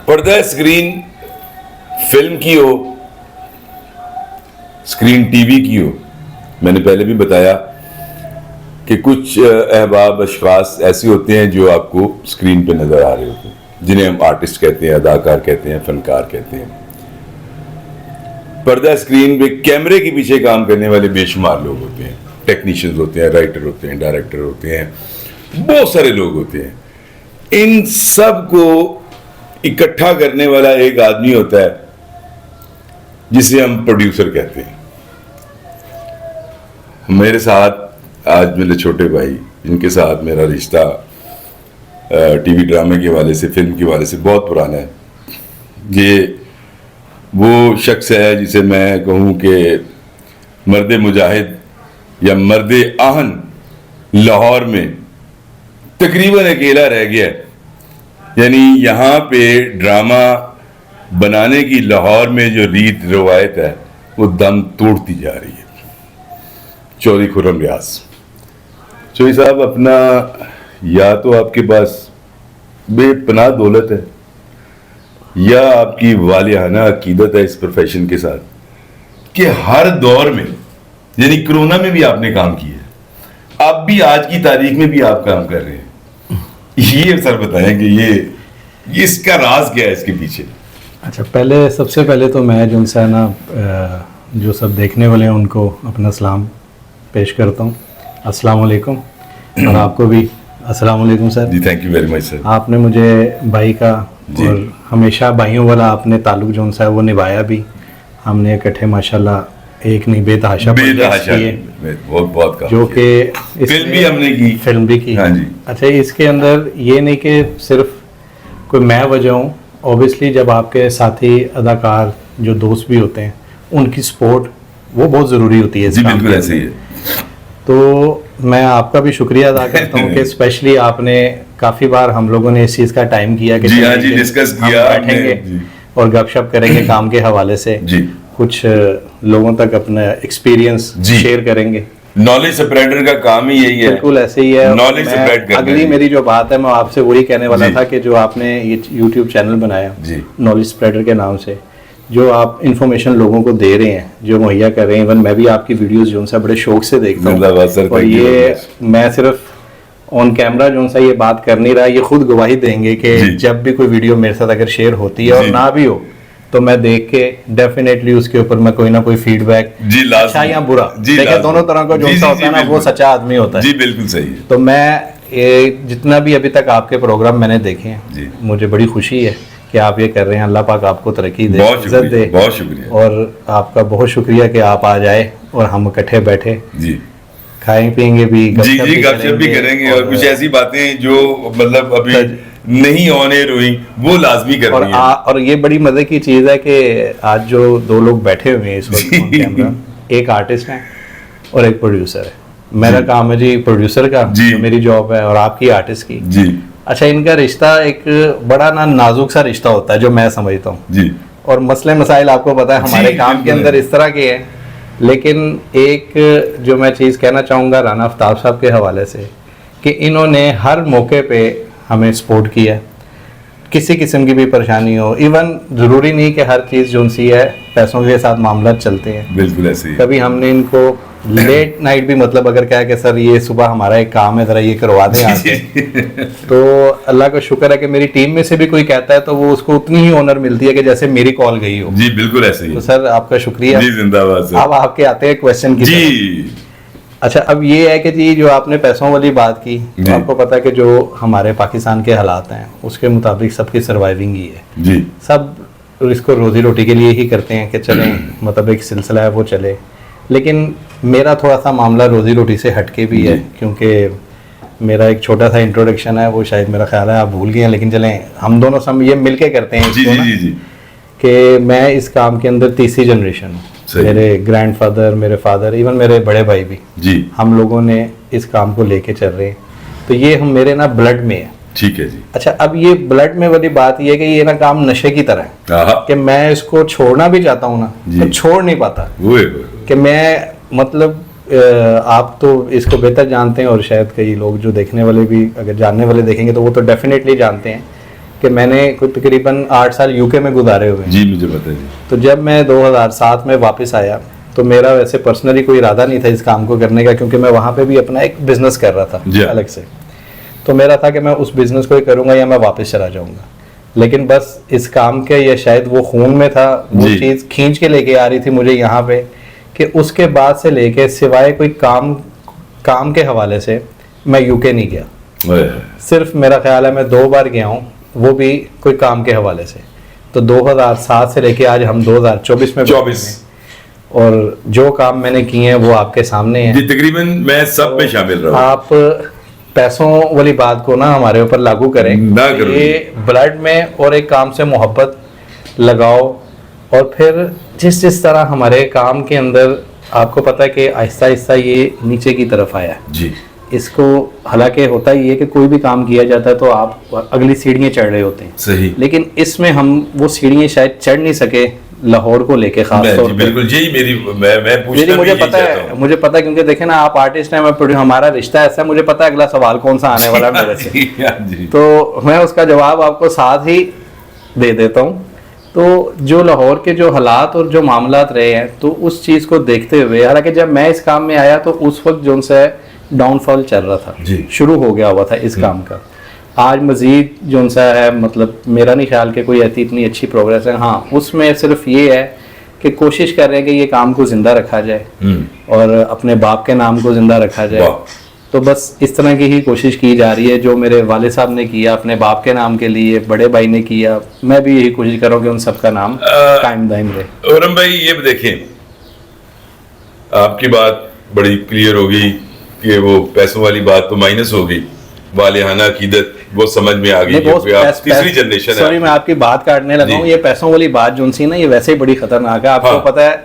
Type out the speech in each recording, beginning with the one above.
पर्दा screen film की हो, स्क्रीन टीवी की हो, मैंने पहले भी बताया कि कुछ अहबाब अशखास ऐसे होते हैं जो आपको स्क्रीन पे नजर आ रहे होते हैं, जिन्हें हम आर्टिस्ट कहते हैं, अदाकार कहते हैं, फनकार कहते हैं। पर्दा स्क्रीन पे कैमरे के पीछे काम करने वाले बेशुमार लोग होते हैं, टेक्नीशियंस होते हैं, राइटर होते हैं, डायरेक्टर होते हैं, बहुत सारे लोग होते हैं। इन सब को इकट्ठा करने वाला एक आदमी होता है जिसे हम प्रोड्यूसर कहते हैं। मेरे साथ आज मेरे छोटे भाई, जिनके साथ मेरा रिश्ता टीवी ड्रामे के हवाले से, फिल्म के हवाले से बहुत पुराना है, ये वो शख्स है जिसे मैं कहूँ कि मर्द मुजाहिद या मर्द आहन लाहौर में तकरीबन अकेला रह गया। यानी यहाँ पे ड्रामा बनाने की लाहौर में जो रीत रवायत है वो दम तोड़ती जा रही है। चौधरी खुर्रम रियाज चौधरी साहब, अपना या तो आपके पास बेपनाह दौलत है या आपकी वालियाना अकीदत है इस प्रोफेशन के साथ कि हर दौर में, यानी कोरोना में भी आपने काम किया, अब भी आज की तारीख में भी आप काम कर रहे हैं। ये सर बताएं कि ये इसका राज क्या है इसके पीछे। अच्छा, सबसे पहले तो मैं जो उनसे ना जो सब देखने वाले हैं उनको अपना सलाम पेश करता हूँ। अस्सलाम वालेकुम। और आपको भी अस्सलाम वालेकुम sir ji. Thank you very much sir. आपने मुझे भाई का और हमेशा भाइयों वाला आपने ताल्लुक जो उनसे है वो निभाया भी। हमने इकट्ठे माशाल्लाह एक नहीं बेतहाशा बहुत जो कि फिल्म भी हमने की, फिल्म भी की। हाँ जी। अच्छा, इसके अंदर ये नहीं कि सिर्फ कोई मैं वजह हूँ, ऑब्वियसली जब आपके साथी अदाकार जो दोस्त भी होते हैं उनकी सपोर्ट वो बहुत ज़रूरी होती है। जी बिल्कुल ऐसे ही है। तो मैं आपका भी शुक्रिया अदा करता हूँ कि स्पेशली आपने काफ़ी बार हम लोगों ने इस चीज़ का टाइम किया कि जी हाँ जी, डिस्कस किया, बैठेंगे और गपशप करेंगे काम के हवाले से जी, कुछ लोगों तक अपना एक्सपीरियंस शेयर करेंगे। नॉलेज स्प्रेडर का काम ही यही है। बिल्कुल ऐसे ही है। नॉलेज स्प्रेड करना। अगली मेरी जो बात है मैं आपसे वही कहने वाला था कि जो आपने ये यूट्यूब चैनल बनाया नॉलेज स्प्रेडर के नाम से, जो आप इंफॉर्मेशन लोगों को दे रहे हैं, जो मुहैया कर रहे हैं, इवन मैं भी आपकी वीडियोस जो उनसे बड़े शौक से देखता हूँ। और ये मैं सिर्फ ऑन कैमरा जो उनसे ये बात कर नहीं रहा, ये खुद गवाही देंगे कि जब भी कोई वीडियो मेरे साथ अगर शेयर होती है और ना भी हो तो मैं देख के डेफिनेटली उसके ऊपर मैं कोई ना कोई फीडबैक, अच्छा या बुरा, देखिए दोनों तरह का जो होता है ना वो सच्चा आदमी होता है। जी बिल्कुल सही है। तो मैं जितना भी अभी तक आपके प्रोग्राम मैंने देखे हैं, मुझे बड़ी खुशी है कि आप ये कर रहे हैं। अल्लाह पाक आपको तरक्की दे, इज्जत दे। बहुत शुक्रिया। और आपका बहुत शुक्रिया कि आप आ जाए और हम इकट्ठे बैठे जी, खाएं पियेंगे भी, गपशप भी करेंगे और कुछ ऐसी बातें जो मतलब अभी नहीं होने हुई वो लाजमी करनी है। और ये बड़ी मजे की चीज है कि आज जो दो लोग बैठे हुए हैं इस वक्त कैमरा, एक आर्टिस्ट है और एक प्रोड्यूसर है। मेरा काम है जी प्रोड्यूसर का, जो मेरी जॉब है, और आपकी आर्टिस्ट की जी। अच्छा, इनका रिश्ता एक बड़ा ना नाजुक सा रिश्ता होता है जो मैं समझता हूँ जी। और मसले मसाइल आपको पता है हमारे काम के अंदर इस तरह के हैं। लेकिन एक जो मैं चीज़ कहना चाहूँगा राना आफ्ताब साहब के हवाले से, कि इन्होंने हर मौके पे हमें सपोर्ट किया, किसी किस्म की भी परेशानी हो। इवन ज़रूरी नहीं कि हर चीज़ जो सी है पैसों के साथ मामला चलते हैं, बिल्कुल ऐसे ही। कभी हमने इनको लेट नाइट भी मतलब अगर क्या है कि सर ये सुबह हमारा एक काम है ज़रा ये करवा दें आके तो अल्लाह का शुक्र है कि मेरी टीम में से भी कोई कहता है तो वो उसको उतनी ही ऑनर मिलती है कि जैसे मेरी कॉल गई हो। जी बिल्कुल ऐसे ही। तो सर आपका शुक्रिया जी, जिंदाबाद। अब आपके आते हैं क्वेश्चन की जी। अच्छा, अब ये है कि जी जो आपने पैसों वाली बात की, तो आपको पता है कि जो हमारे पाकिस्तान के हालात हैं उसके मुताबिक सबकी सर्वाइविंग ही है जी। सब इसको रोजी रोटी के लिए ही करते हैं कि चलें मतलब एक सिलसिला है वो चले। लेकिन मेरा थोड़ा सा मामला रोजी रोटी से हटके भी है, क्योंकि मेरा एक छोटा सा इंट्रोडक्शन है, वो शायद मेरा ख्याल है आप भूल गए हैं, लेकिन चलें हम दोनों सब ये मिलके करते हैं इसको ना, कि मैं इस काम के अंदर तीसरी जनरेशन हूँ। मेरे ग्रैंडफादर, मेरे फादर, इवन मेरे बड़े भाई भी जी, हम लोगों ने इस काम को लेके चल रहे हैं। तो ये हम मेरे ना ब्लड में है। ठीक है जी। अच्छा, अब ये ब्लड में वाली बात ये है कि ये ना काम नशे की तरह है कि मैं इसको छोड़ना भी चाहता हूँ ना तो छोड़ नहीं पाता। कि मैं मतलब आप तो इसको बेहतर जानते हैं और शायद कई लोग जो देखने वाले भी अगर जानने वाले देखेंगे तो वो तो डेफिनेटली जानते हैं कि मैंने कुछ तकरीबन 8 साल यूके में गुजारे हुए हैं। जी मुझे पता है जी। तो जब मैं 2007 में वापस आया तो मेरा वैसे पर्सनली कोई इरादा नहीं था इस काम को करने का, क्योंकि मैं वहाँ पे भी अपना एक बिजनेस कर रहा था अलग से। तो मेरा था कि मैं उस बिजनेस को ही करूँगा या मैं वापस चला जाऊँगा, लेकिन बस इस काम के या शायद वो खून में था, वो चीज़ खींच के लेके आ रही थी मुझे यहाँ पे, कि उसके बाद से लेके सिवाय कोई काम के हवाले से मैं यूके नहीं गया। सिर्फ मेरा ख्याल है मैं 2 बार गया हूँ, वो भी कोई काम के हवाले से। तो 2007 से लेके आज हम 2024 में 24 और जो काम मैंने किए हैं वो आपके सामने हैं। जी तकरीबन मैं सब में शामिल रहा हूं। आप पैसों वाली बात को ना हमारे ऊपर लागू करें ना करो। ये ब्लड में और एक काम से मोहब्बत लगाओ, और फिर जिस तरह हमारे काम के अंदर आपको पता है कि आहिस्ता आहिस्ता ये नीचे की तरफ आया जी। इसको, हालांकि होता ही है कि कोई भी काम किया जाता है तो आप अगली सीढ़ियाँ चढ़ रहे होते हैं, सही, लेकिन इसमें हम वो सीढ़ियाँ शायद चढ़ नहीं सके लाहौर को लेके खास तौर पे। बिल्कुल यही मैं पूछना मुझे पता है, क्योंकि देखें ना आप आर्टिस्ट हैं, मैं हमारा रिश्ता ऐसा है, मुझे पता है अगला सवाल कौन सा आने वाला है मेरे से, तो मैं उसका जवाब आपको साथ ही दे देता हूँ। तो जो लाहौर के जो हालात और जो मामलात रहे हैं, तो उस चीज़ को देखते हुए, हालांकि जब मैं इस काम में आया तो उस वक्त जो उनसे डाउनफॉल चल रहा था, शुरू हो गया हुआ था इस काम का। आज मजीद जो उनसा है, मतलब मेरा नहीं ख्याल कि कोई इतनी अच्छी प्रोग्रेस है। हाँ, उसमें सिर्फ ये है कि कोशिश कर रहे हैं कि ये काम को जिंदा रखा जाए और अपने बाप के नाम को जिंदा रखा जाए। तो बस इस तरह की ही कोशिश की जा रही है, जो मेरे वाले साहब ने किया अपने बाप के नाम के लिए, बड़े भाई ने किया, मैं भी यही कोशिश कर रहा हूँ कि उन सबका नाम कायम दायम रहे। औरम भाई ये देखें, आपकी बात बड़ी क्लियर हो गई कि वो पैसों वाली बात तो माइनस हो गई, वालिहाना अकीदत वो समझ में आ गई, क्योंकि आप तीसरी जनरेशन है। सॉरी मैं आपकी बात काटने लगा हूँ, ये पैसों वाली बात जो सी ना ये वैसे ही बड़ी खतरनाक है। आपको पता है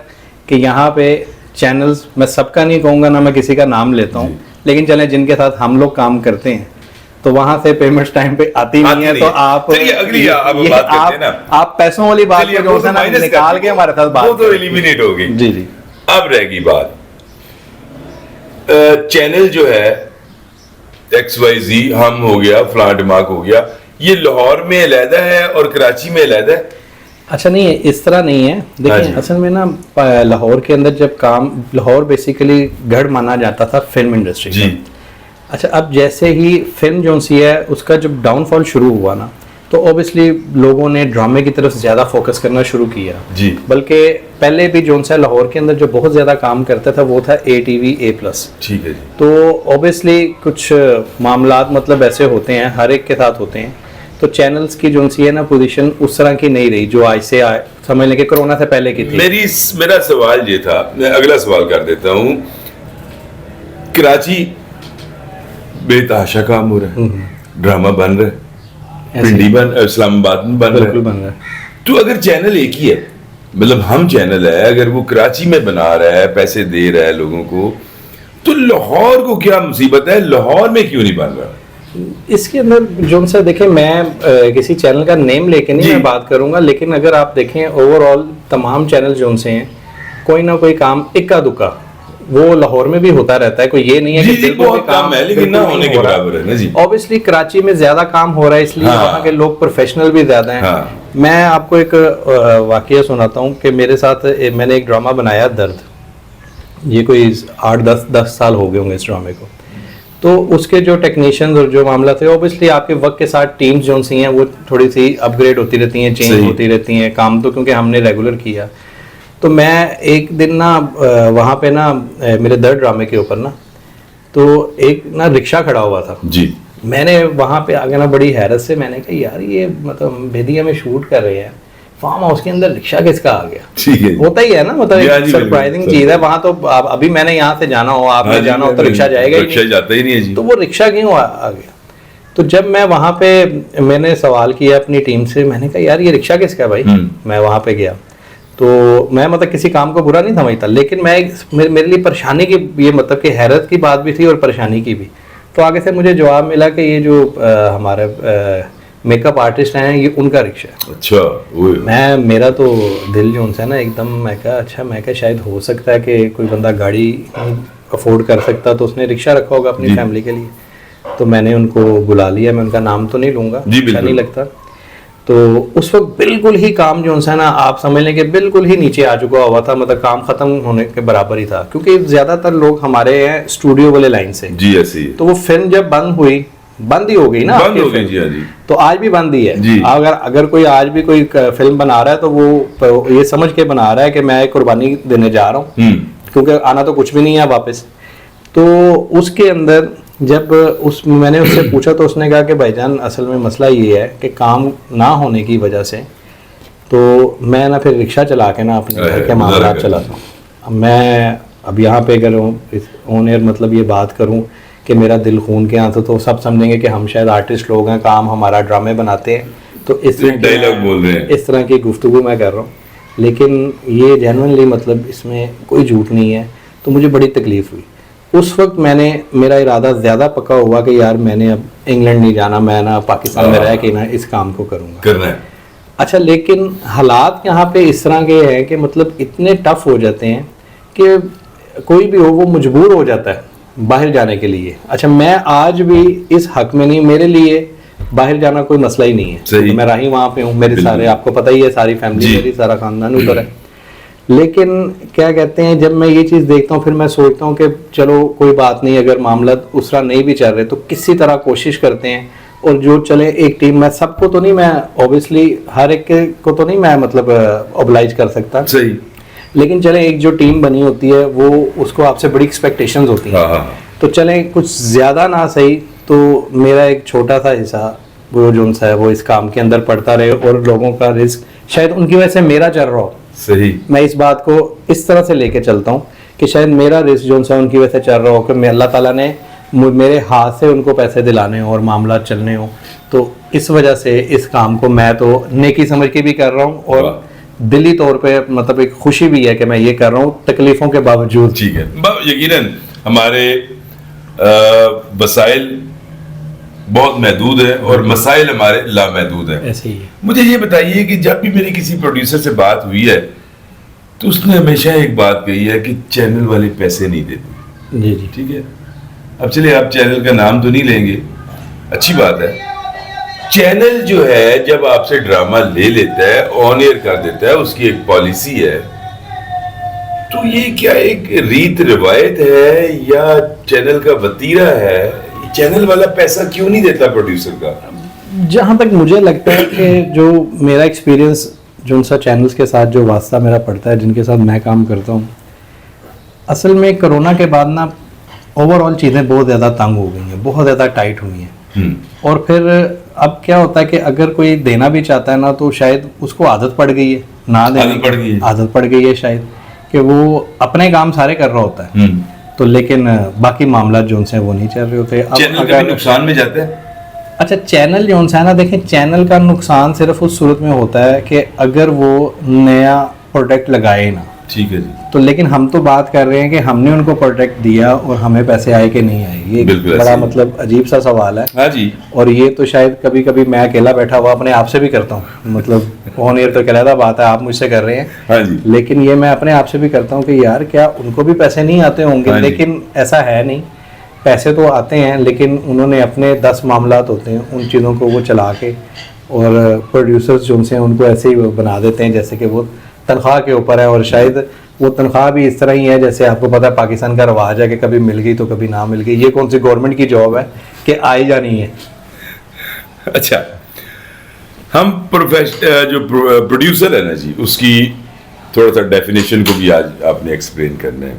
कि यहाँ पे चैनल्स, मैं सबका नहीं कहूँगा ना, मैं किसी का नाम लेता हूँ, लेकिन चले जिनके साथ हम लोग काम करते हैं तो वहां से पेमेंट्स टाइम पे आती नहीं है, तो आप अगली बात करते हैं ना, आप पैसों वाली बात को जो है ना निकाल के हमारे साथ बात, वो तो एलिमिनेट हो गई। जी जी। अब रहेगी बात, चैनल जो है XYZ, हम हो गया, फलां दिमाग हो गया, ये लाहौर में अलहदा है और कराची में अलहदा है। अच्छा नहीं है, इस तरह नहीं है। देखिए असल में ना लाहौर के अंदर जब काम, लाहौर बेसिकली गढ़ माना जाता था फिल्म इंडस्ट्री जी। अच्छा, अब जैसे ही फिल्म जो सी है उसका जब डाउनफॉल शुरू हुआ ना, तो ऑब्वियसली लोगों ने ड्रामे की तरफ ज़्यादा फोकस करना शुरू किया जी। बल्कि पहले भी जो सा लाहौर के अंदर जो बहुत ज़्यादा काम करता था वो था ATV A+। ठीक है जी। तो ऑब्वियसली कुछ मामलात मतलब ऐसे होते हैं, हर एक के साथ होते हैं, तो चैनल्स की जो सी है ना पोजीशन उस तरह की नहीं रही जो आज से समझ लें कि कोरोना से पहले की थी। मेरा सवाल ये था, मैं अगला सवाल कर देता हूँ। कराची बेतहाशा काम हो रहा है, ड्रामा बन रहा है, पिंडी इस्लामाबाद में बन रहा है, तो अगर चैनल एक ही है, मतलब हम चैनल है, अगर वो कराची में बना रहा है, पैसे दे रहा है लोगों को, तो लाहौर को क्या मुसीबत है, लाहौर में क्यों नहीं बन रहा? इसके अंदर जो सा देखें, मैं किसी चैनल का नेम लेके नहीं मैं बात करूंगा, लेकिन अगर आप देखें ओवरऑल तमाम चैनल जो से हैं, कोई ना कोई काम इक्का दुक्का वो लाहौर में भी होता रहता है। कोई ये नहीं है कि बिल्कुल भी काम है, लेकिन ना होने के बराबर है ना जी। ऑब्वियसली कराची में ज्यादा काम हो रहा है, इसलिए वहाँ के लोग प्रोफेशनल भी ज्यादा हैं। मैं आपको एक वाकया सुनाता हूँ कि मेरे साथ मैंने एक ड्रामा बनाया दर्द, ये कोई 8-10 साल हो गए होंगे इस ड्रामे को। तो उसके जो टेक्नीशियंस और जो मामला थे, ऑब्वियसली आपके वक्त के साथ टीम्स जो सी हैं वो थोड़ी सी अपग्रेड होती रहती हैं, चेंज होती रहती हैं, काम तो क्योंकि हमने रेगुलर किया। तो मैं एक दिन ना वहाँ पे ना मेरे दर्द ड्रामे के ऊपर ना, तो एक ना रिक्शा खड़ा हुआ था जी। मैंने वहाँ पे आगे ना बड़ी हैरत से मैंने कहा यार ये मतलब बेदिया में शूट कर रहे हैं, फार्म हाउस के अंदर रिक्शा किसका आ गया? ठीक है, होता ही है ना, मतलब सरप्राइजिंग चीज है। वहाँ तो अभी मैंने यहाँ से जाना हो, आपने जाना हो तो रिक्शा जाएगा ही नहीं, जाता ही नहीं है जी। तो वो रिक्शा क्यों आ गया? तो जब मैं वहाँ पे मैंने सवाल किया अपनी टीम से, मैंने कहा यार ये रिक्शा किसका भाई? मैं वहाँ पे गया तो मैं मतलब किसी काम को बुरा नहीं समझता, लेकिन मैं मेरे लिए परेशानी की ये मतलब कि हैरत की बात भी थी और परेशानी की भी। तो आगे से मुझे जवाब मिला कि ये जो हमारे मेकअप आर्टिस्ट हैं ये उनका रिक्शा है। अच्छा। मेरा तो दिल जो उनसे ना एकदम, मैं कहा अच्छा, मैं कहा शायद हो सकता है कि कोई बंदा गाड़ी अफोर्ड कर सकता तो उसने रिक्शा रखा होगा अपनी फैमिली के लिए। तो मैंने उनको बुला लिया, मैं उनका नाम तो नहीं लूँगा, अच्छा नहीं लगता। तो उस वक्त बिल्कुल ही काम जो है ना, आप समझ लें कि बिल्कुल ही नीचे आ चुका हुआ था, मतलब काम खत्म होने के बराबर ही था, क्योंकि ज्यादातर लोग हमारे हैं स्टूडियो वाले लाइन से जी। ऐसी तो वो फिल्म जब बंद ही हो गई ना, बंद हो गई जी। हाँ जी। तो आज भी बंद ही है। अगर कोई आज भी कोई फिल्म बना रहा है तो वो ये समझ के बना रहा है कि मैं कुर्बानी देने जा रहा हूँ, क्योंकि आना तो कुछ भी नहीं है वापस। तो उसके अंदर जब मैंने उससे पूछा तो उसने कहा कि भाईजान असल में मसला ये है कि काम ना होने की वजह से तो मैं ना फिर रिक्शा चला के ना अपने घर के मामला चलाता हूँ। अब मैं अब यहाँ पे अगर ऑन एयर मतलब ये बात करूँ कि मेरा दिल खून के आंसू, तो सब समझेंगे कि हम शायद आर्टिस्ट लोग हैं, काम हमारा ड्रामे बनाते हैं, तो इस तरह डायलॉग बोल रहे हैं, इस तरह की गुफ्तगू मैं कर रहा हूँ। लेकिन ये जेन्युइनली मतलब इसमें कोई झूठ नहीं है। तो मुझे बड़ी तकलीफ हुई उस वक्त। मेरा इरादा ज़्यादा पक्का हुआ कि यार मैंने अब इंग्लैंड नहीं जाना, मैं ना पाकिस्तान में रह के ना इस काम को करना है। अच्छा, लेकिन हालात यहाँ पे इस तरह के हैं कि मतलब इतने टफ हो जाते हैं कि कोई भी हो वो मजबूर हो जाता है बाहर जाने के लिए। अच्छा, मैं आज भी इस हक में नहीं, मेरे लिए बाहर जाना कोई मसला ही नहीं है, तो मैं राही वहाँ पे हूँ, मेरे सारे आपको पता ही है, सारी फैमिली मेरी, सारा खानदान उधर है। लेकिन क्या कहते हैं, जब मैं ये चीज़ देखता हूँ फिर मैं सोचता हूँ कि चलो कोई बात नहीं, अगर मामला उस तरह नहीं भी चल रहे तो किसी तरह कोशिश करते हैं और जो चले एक टीम। मैं सबको तो नहीं, मैं ऑब्वियसली हर एक को तो नहीं मैं मतलब ऑब्लाइज कर सकता, सही, लेकिन चले एक जो टीम बनी होती है वो उसको आपसे बड़ी एक्सपेक्टेशंस होती हैं, तो चले कुछ ज़्यादा ना सही तो मेरा एक छोटा सा हिस्सा वो जो सा है वो इस काम के अंदर पड़ता रहे और लोगों का रिस्क शायद उनकी वजह से मेरा चल रहा हो। सही, मैं इस बात को इस तरह से लेके चलता हूँ कि शायद मेरा रिस्क जो सा उनकी वजह से चल रहा हो कि मैं अल्लाह ताला ने मेरे हाथ से उनको पैसे दिलाने हो और मामला चलने हो, तो इस वजह से इस काम को मैं तो नेकी समझ के भी कर रहा हूँ और दिली तौर पे मतलब एक खुशी भी है कि मैं ये कर रहा हूँ तकलीफों के बावजूद। ठीक है, यकीनन हमारे वसाइल बहुत महदूद है और मसाइल हमारे लामहदूद है। ऐसे ही है। मुझे ये बताइए कि जब भी मेरी किसी प्रोड्यूसर से बात हुई है तो उसने हमेशा एक बात कही है कि चैनल वाले पैसे नहीं देते। जी जी, ठीक है, अब चलिए आप चैनल का नाम तो नहीं लेंगे, अच्छी बात है। चैनल जो है जब आपसे ड्रामा ले लेता है, ऑन एयर कर देता है, उसकी एक पॉलिसी है, तो ये क्या एक रीत रिवायत है या चैनल का वतीरा है? चैनल वाला पैसा क्यों नहीं देता प्रोड्यूसर का? जहाँ तक मुझे लगता है कि जो मेरा एक्सपीरियंस जो उन सा चैनल्स के साथ जो वास्ता मेरा पड़ता है जिनके साथ मैं काम करता हूँ, असल में कोरोना के बाद ना ओवरऑल चीज़ें बहुत ज़्यादा तंग हो गई हैं, बहुत ज़्यादा टाइट हुई हैं। और फिर अब क्या होता है कि अगर कोई देना भी चाहता है ना तो शायद उसको आदत पड़ गई है ना देने की, आदत पड़ गई है शायद कि वो अपने काम सारे कर रहा होता है, तो लेकिन बाकी मामला जो है वो नहीं चल रहे होते। चैनल अगर नुकसान में जाते हैं। अच्छा, चैनल जो है ना, देखें चैनल का नुकसान सिर्फ उस सूरत में होता है कि अगर वो नया प्रोडक्ट लगाए ना, ठीक है जी, तो लेकिन हम तो बात कर रहे हैं कि हमने उनको प्रोडक्ट दिया और हमें पैसे आए कि नहीं आए, ये बड़ा मतलब अजीब सा सवाल है। हाँ जी, और ये तो शायद कभी कभी मैं अकेला बैठा हुआ अपने आप से भी करता हूँ, मतलब ऑन एयर तो कहता बात है आप मुझसे कर रहे हैं, हाँ जी, लेकिन ये मैं अपने आप से भी करता हूँ कि यार क्या उनको भी पैसे नहीं आते होंगे? हाँ, लेकिन ऐसा है नहीं, पैसे तो आते हैं, लेकिन उन्होंने अपने 10 मामलात होते हैं, उन चीज़ों को वो चला के और प्रोड्यूसर्स जो उनसे उनको ऐसे ही बना देते हैं जैसे कि वो तनख्वाह के ऊपर है। और शायद वो तनख्वाह भी इस तरह ही है जैसे आपको पता है पाकिस्तान का रवाज है कि कभी मिल गई तो कभी ना मिल गई। ये कौन सी गवर्नमेंट की जॉब है कि आई जानी है? अच्छा, हम जो प्रोड्यूसर है ना जी, उसकी थोड़ा सा डेफिनेशन को भी आज आपने एक्सप्लेन करना है।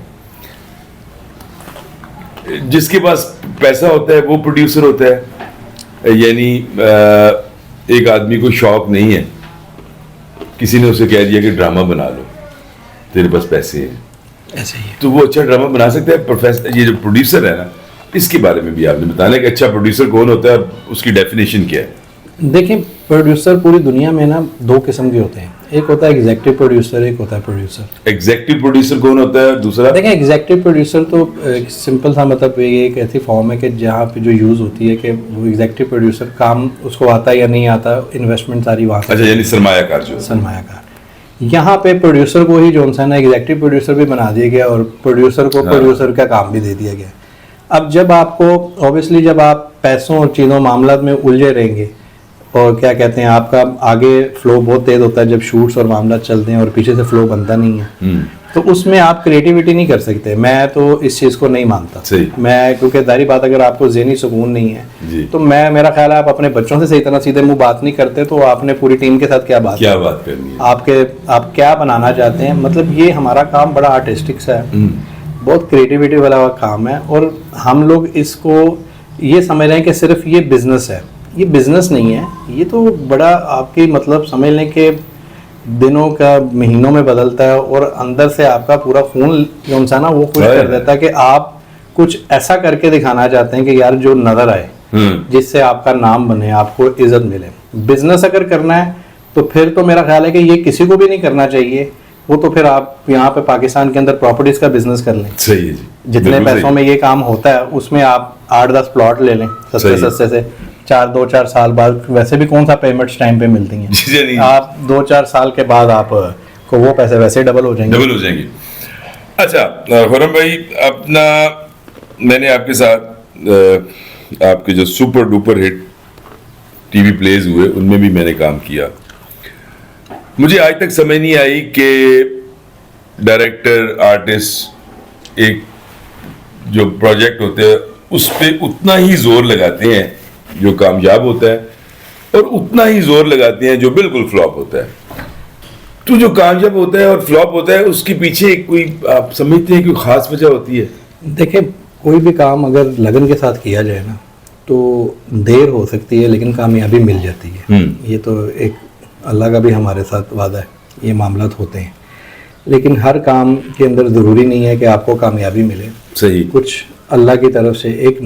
जिसके पास पैसा होता है वो प्रोड्यूसर होता है, यानी एक आदमी को शौक नहीं है, किसी ने उसे कह दिया कि ड्रामा बना लो, तेरे पास पैसे हैं, ऐसे ही तो वो अच्छा ड्रामा बना सकता है। प्रोफेसर ये जो प्रोड्यूसर है ना, इसके बारे में भी आपने बताना कि अच्छा प्रोड्यूसर कौन होता है, उसकी डेफिनेशन क्या है? देखिए, प्रोड्यूसर पूरी दुनिया में ना 2 किस्म के होते हैं, एक होता है एग्जीक्यूटिव प्रोड्यूसर, एक होता है प्रोड्यूसर। एग्जीक्यूटिव प्रोड्यूसर कौन होता है? दूसरा देखें, एग्जीक्यूटिव प्रोड्यूसर तो सिंपल सा मतलब ये एक ऐसी फॉर्म है कि जहाँ पे जो यूज़ होती है कि वो एग्जीक्यूटिव प्रोड्यूसर काम उसको आता है या नहीं आता, इन्वेस्टमेंट सारी वहाँ। अच्छा, यानी सरमायाकार जो सरमायाकार। यहाँ पे प्रोड्यूसर को ही जो है ना एग्जीक्यूटिव प्रोड्यूसर भी बना दिया गया और प्रोड्यूसर को प्रोड्यूसर का काम भी दे दिया गया। अब जब आपको ऑब्वियसली जब आप पैसों और चीज़ों मामला में उलझे रहेंगे, और क्या कहते हैं, आपका आगे फ्लो बहुत तेज होता है जब शूट्स और मामला चलते हैं और पीछे से फ्लो बनता नहीं है, तो उसमें आप क्रिएटिविटी नहीं कर सकते। मैं तो इस चीज़ को नहीं मानता। मैं, क्योंकि दारी बात, अगर आपको ज़हनी सुकून नहीं है तो मेरा ख्याल है आप अपने बच्चों से सही तरह सीधे मुंह बात नहीं करते, तो आपने पूरी टीम के साथ क्या बात करनी है, आप क्या बनाना चाहते हैं। मतलब ये हमारा काम बड़ा आर्टिस्टिक सा है, बहुत क्रिएटिविटी वाला काम है, और हम लोग इसको ये समझ रहे हैं कि सिर्फ ये बिजनेस है। ये बिजनेस नहीं है, ये तो बड़ा आपकी मतलब समझ लें कि दिनों का महीनों में बदलता है, और अंदर से आपका पूरा खून जो इंसान है वो कुछ कर देता है कि आप कुछ ऐसा करके दिखाना चाहते हैं कि यार जो नजर आए, जिससे आपका नाम बने, आपको इज्जत मिले। बिजनेस अगर करना है तो फिर तो मेरा ख्याल है कि ये किसी को भी नहीं करना चाहिए। वो तो फिर आप यहाँ पे पाकिस्तान के अंदर प्रॉपर्टीज का बिजनेस कर लें। सही है जी। जितने पैसों में ये काम होता है उसमें आप 8-10 प्लॉट ले लें सस्ते से, 2-4 साल बाद, वैसे भी कौन सा पेमेंट्स टाइम पे मिलती हैं, आप 2-4 साल के बाद आप को वो पैसे वैसे डबल हो जाएंगे। अच्छा खुर्रम भाई, अपना मैंने आपके साथ आपके जो super duper hit TV plays हुए उनमें भी मैंने काम किया। मुझे आज तक समझ नहीं आई कि डायरेक्टर, आर्टिस्ट एक जो प्रोजेक्ट होते हैं उस पर उतना ही जोर लगाते हैं जो कामयाब होता है, और उतना ही जोर लगाते हैं जो बिल्कुल फ्लॉप होता है। तो जो कामयाब होता है और फ्लॉप होता है उसके पीछे कोई, आप समझते हैं कोई खास वजह होती है? देखिए, कोई भी काम अगर लगन के साथ किया जाए ना तो देर हो सकती है लेकिन कामयाबी मिल जाती है। ये तो एक अल्लाह का भी हमारे साथ वादा है, ये मामलात होते हैं। लेकिन हर काम के अंदर ज़रूरी नहीं है कि आपको कामयाबी मिले। सही। कुछ अल्लाह की तरफ से एक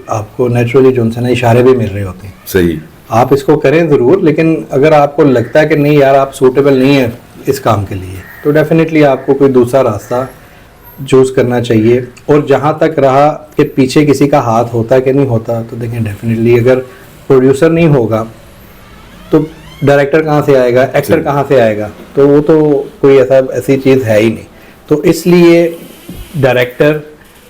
आपको नेचुरली जो है ना इशारे भी मिल रहे होते हैं। सही। आप इसको करें ज़रूर, लेकिन अगर आपको लगता है कि नहीं यार आप सूटेबल नहीं है इस काम के लिए, तो डेफिनेटली आपको कोई दूसरा रास्ता चूज़ करना चाहिए। और जहाँ तक रहा कि पीछे किसी का हाथ होता है कि नहीं होता, तो देखें डेफिनेटली अगर प्रोड्यूसर नहीं होगा तो डायरेक्टर कहाँ से आएगा, एक्टर कहाँ से आएगा, तो वो तो कोई ऐसी चीज़ है ही नहीं। तो इसलिए डायरेक्टर,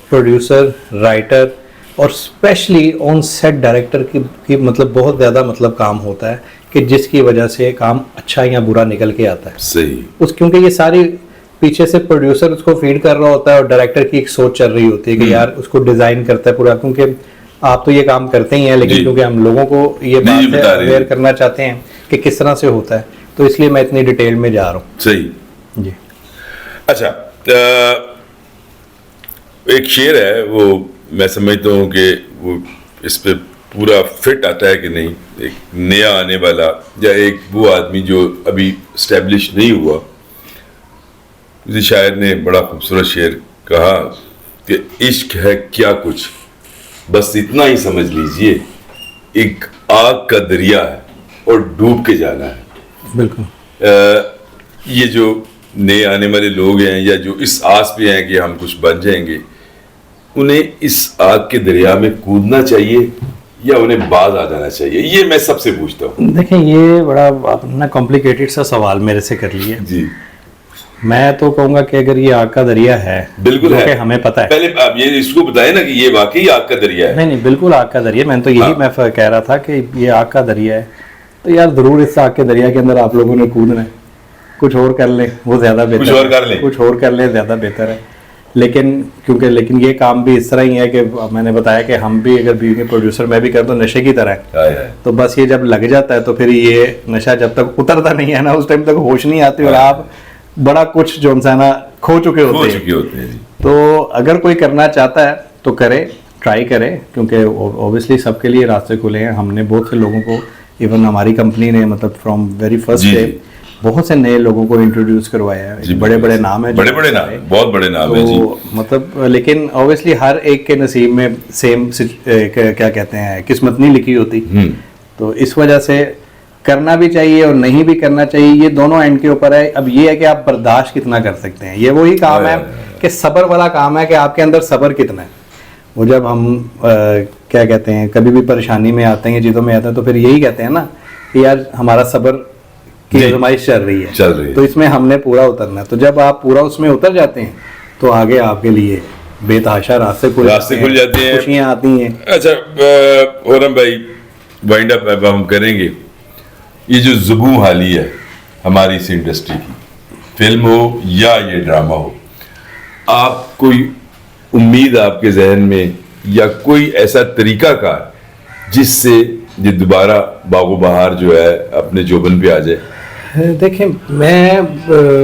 प्रोड्यूसर, राइटर और स्पेशली ऑन सेट डायरेक्टर की मतलब बहुत ज़्यादा मतलब काम होता है कि जिसकी वजह से काम अच्छा या बुरा निकल के आता है। सही। क्योंकि ये सारी पीछे से प्रोड्यूसर उसको फीड कर रहा होता है और डायरेक्टर की एक सोच चल रही होती है कि यार उसको डिज़ाइन करता है पूरा। क्योंकि आप तो ये काम करते ही हैं, लेकिन क्योंकि हम लोगों को ये बात अवेयर करना चाहते हैं कि किस तरह से होता है, तो इसलिए मैं इतनी डिटेल में जा रहा हूँ। सही जी। अच्छा, एक शेर है, वो मैं समझता हूँ कि वो इस पे पूरा फिट आता है कि नहीं। एक नया आने वाला या एक वो आदमी जो अभी स्टैब्लिश नहीं हुआ, किसी शायर ने बड़ा खूबसूरत शेर कहा कि इश्क है क्या कुछ, बस इतना ही समझ लीजिए, एक आग का दरिया है और डूब के जाना है। बिल्कुल। ये जो नए आने वाले लोग हैं या जो इस आस पे हैं कि हम कुछ बन जाएंगे, उन्हें इस आग के दरिया में कूदना चाहिए या उन्हें बाज आ जाना चाहिए? ये मैं सबसे पूछता हूँ। देखें, ये बड़ा आपने कॉम्प्लिकेटेड सा सवाल मेरे से कर लिया जी। मैं तो कहूँगा कि अगर ये आग का दरिया है, बिल्कुल है, हमें पता है। पहले आप ये इसको बताएं ना कि ये वाकई आग का दरिया है। नहीं, बिल्कुल आग का दरिया। मैंने तो यही मैं कह रहा था कि ये आग का दरिया है, तो यार जरूर इस आग के दरिया के अंदर आप लोगों ने कूदना है। कुछ और कर लें वो ज्यादा बेहतर, कुछ और कर लें ज्यादा बेहतर है। लेकिन ये काम भी इस तरह ही है कि मैंने बताया कि हम भी अगर बीवी के प्रोड्यूसर मैं भी कर तो नशे की तरह है। तो बस ये जब लग जाता है तो फिर ये नशा जब तक उतरता नहीं है ना, उस टाइम तक होश नहीं आती और आप बड़ा कुछ जो है ना खो चुके होते हैं। तो अगर कोई करना चाहता है तो करे, ट्राई करे, क्योंकि ऑब्वियसली सबके लिए रास्ते खुले हैं। हमने बहुत से लोगों को, इवन हमारी कंपनी ने मतलब फ्रॉम वेरी फर्स्ट डे बहुत से नए लोगों को इंट्रोड्यूस करवाया है। बड़े बड़े नाम है, बड़े नाम, बहुत बड़े नाम है जी। मतलब लेकिन ऑब्वियसली हर एक के नसीब में सेम क्या कहते हैं किस्मत नहीं लिखी होती। तो इस वजह से करना भी चाहिए और नहीं भी करना चाहिए, ये दोनों एंड के ऊपर है। अब ये है कि आप बर्दाश्त कितना कर सकते हैं। ये वही काम है कि सब्र वाला काम है कि आपके अंदर सब्र कितना है। वो जब हम क्या कहते हैं कभी भी परेशानी में आते हैं, चीज़ों में आते हैं, तो फिर यही कहते हैं ना कि यार हमारा सब्र की आजमाइश चल रही है, तो इसमें हमने पूरा उतरना है। तो जब आप पूरा उसमें उतर जाते हैं तो आगे आपके लिए बेतहाशा रास्ते खुल जाते हैं, खुशियाँ आती हैं। अच्छा खुर्रम भाई, वाइंड अप हम करेंगे। ये जो ज़ुबूं हाली है हमारी इस इंडस्ट्री की, फिल्म हो या ये ड्रामा हो, आप कोई उम्मीद आपके जहन में या कोई ऐसा तरीकाकार जिससे ये दोबारा बागो बहार जो है अपने जोबन पे आ जाए? देखें,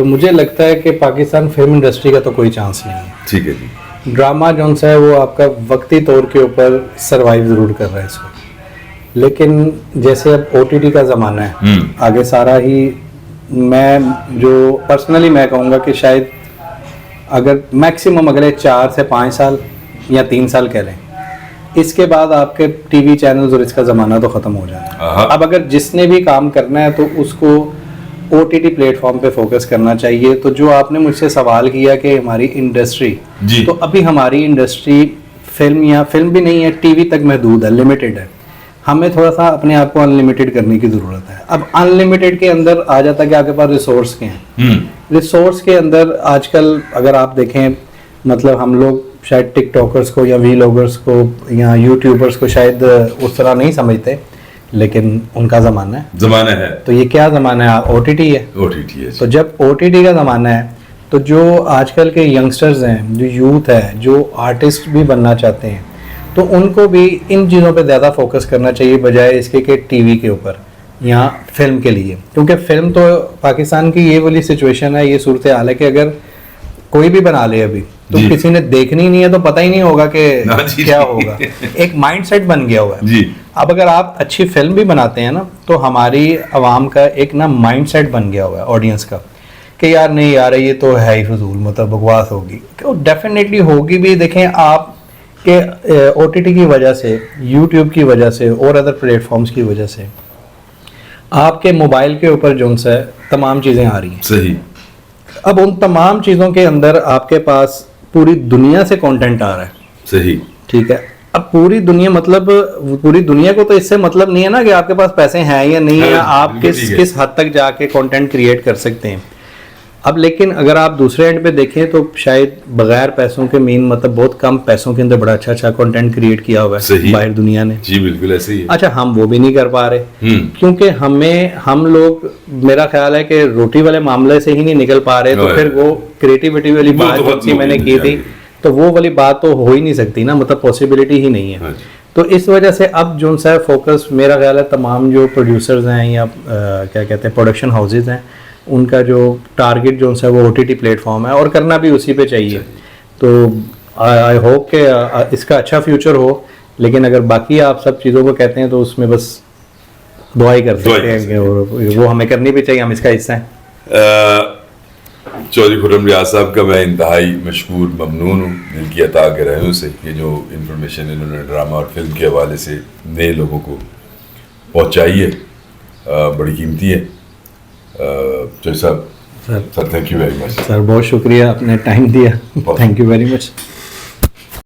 मुझे लगता है कि पाकिस्तान फिल्म इंडस्ट्री का तो कोई चांस नहीं है। ठीक है जी। ड्रामा जो है वो आपका वक्ती तौर के ऊपर सरवाइव ज़रूर कर रहा है इसको, लेकिन जैसे अब OTT का ज़माना है, आगे सारा ही, मैं जो पर्सनली मैं कहूँगा कि शायद अगर मैक्सिमम अगले 4 से 5 साल या 3 साल कह लें, इसके बाद आपके टीवी चैनल्स और इसका ज़माना तो ख़त्म हो जाना है। अब अगर जिसने भी काम करना है तो उसको OTT प्लेटफॉर्म पे फोकस करना चाहिए। तो जो आपने मुझसे सवाल किया कि हमारी इंडस्ट्री, तो अभी हमारी इंडस्ट्री फिल्म या फिल्म भी नहीं है, टीवी तक महदूद है, लिमिटेड है। हमें थोड़ा सा अपने आप को अनलिमिटेड करने की ज़रूरत है। अब अनलिमिटेड के अंदर आ जाता है कि आपके पास रिसोर्स के हैं। रिसोर्स के अंदर आजकल अगर आप देखें, मतलब हम लोग शायद टिकटॉकर्स को या वीलॉगर्स को या यूट्यूबर्स को शायद उस तरह नहीं समझते, लेकिन उनका ज़माना है। तो ये क्या ज़माना है? OTT है। है। तो जब OTT का ज़माना है तो जो आजकल के यंगस्टर्स हैं, जो यूथ है, जो आर्टिस्ट भी बनना चाहते हैं, तो उनको भी इन चीज़ों पे ज़्यादा फोकस करना चाहिए बजाय इसके कि टीवी के ऊपर या फिल्म के लिए। क्योंकि फिल्म तो पाकिस्तान की ये वाली सिचुएशन है, ये सूरत हाल है कि अगर कोई भी बना ले अभी तो किसी ने देखनी नहीं है तो पता ही नहीं होगा कि क्या होगा। एक माइंडसेट बन गया हुआ है जी। अब अगर आप अच्छी फिल्म भी बनाते हैं ना, तो हमारी आवाम का एक ना माइंडसेट बन गया हुआ है ऑडियंस का कि यार नहीं यार ये तो है ही फजूल, मतलब बकवास होगी। डेफिनेटली होगी भी। देखें आप कि OTT की वजह से, YouTube की वजह से और अदर प्लेटफॉर्म्स की वजह से आपके मोबाइल के ऊपर जो है तमाम चीज़ें आ रही हैं। सही। अब उन तमाम चीज़ों के अंदर आपके पास पूरी दुनिया से कंटेंट आ रहा है। सही। ठीक है। अब पूरी दुनिया, मतलब पूरी दुनिया को तो इससे मतलब नहीं है ना कि आपके पास पैसे हैं या नहीं है, आप किस हद तक जाके कंटेंट क्रिएट कर सकते हैं। अब लेकिन अगर आप दूसरे एंड पे देखें तो शायद बगैर पैसों के मतलब बहुत कम पैसों के अंदर बड़ा अच्छा कंटेंट क्रिएट किया हुआ है बाहर दुनिया ने। जी बिल्कुल ऐसे ही है। अच्छा, हम वो भी नहीं कर पा रहे क्योंकि हम लोग, मेरा ख्याल है कि रोटी वाले मामले से ही नहीं निकल पा रहे। तो फिर वो क्रिएटिविटी वाली बात जो मैंने की थी, तो वो वाली बात तो हो ही नहीं सकती ना, मतलब पॉसिबिलिटी ही नहीं है। तो इस वजह से अब जो सा फोकस मेरा ख्याल है तमाम जो प्रोड्यूसर्स हैं या क्या कहते हैं प्रोडक्शन हाउसेज हैं, उनका जो टारगेट जो है वो OTT प्लेटफॉर्म है और करना भी उसी पे चाहिए। तो आई होप कि इसका अच्छा फ्यूचर हो। लेकिन अगर बाकी आप सब चीज़ों को कहते हैं तो उसमें बस दुआ ही कर सकते हैं और वो हमें करनी भी चाहिए, हम इसका हिस्सा हैं। चौधरी खुर्रम रियाज साहब का मैं इंतहाई मशकूर ममनून हूँ दिल की अता के रहनों से, ये जो इन्फॉर्मेशन इन्होंने ड्रामा और फिल्म के हवाले से नए लोगों को पहुँचाई है, बड़ी कीमती है। Sir thank you very much. Sir बहुत शुक्रिया, आपने टाइम दिया। Thank you very much.